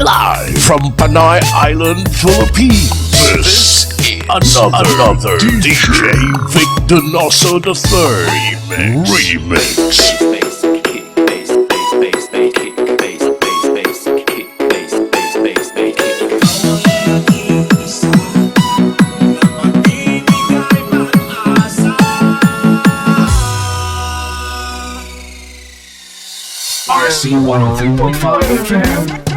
Live from Panay Island, Philippines. This is another DjVicDonosoIII remix. RC 103.5 FM.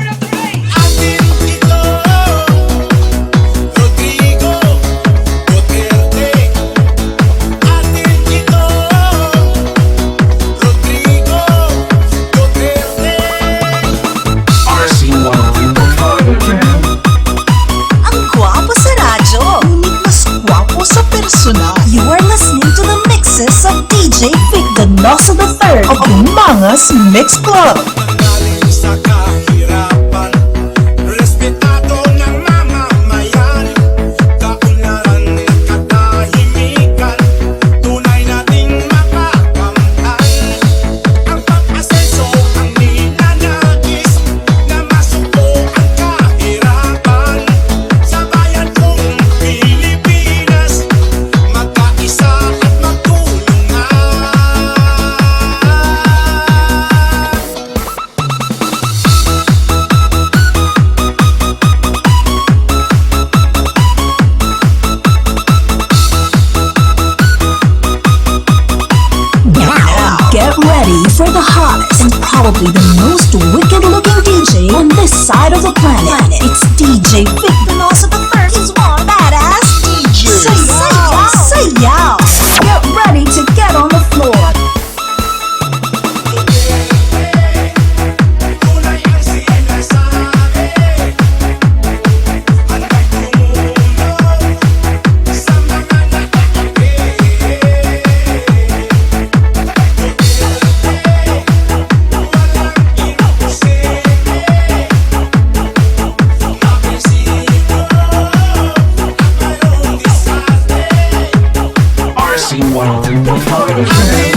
You are listening to the mixes of DjVicDonosoIII of Dumangas Mix Club. For the hottest and probably the most wicked-looking DJ on this side of the planet. It's DjVicDonosoIII. He's one badass DJ. Say yow. Get ready to get on the floor. RC 103.5 FM.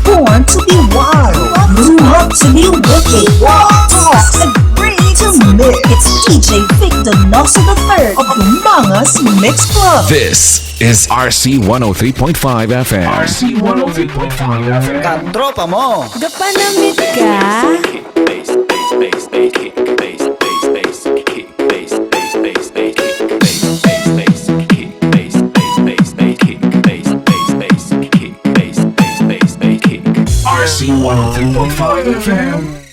Born to be wild, grew up to be wicked. Talks agree to mix. It's DjVicDonosoIII of Dumangas Mix Club. This is RC 103.5 FM. RC 103.5 FM. Katropa mo! Gapanamit ka? RC 103.5 FM.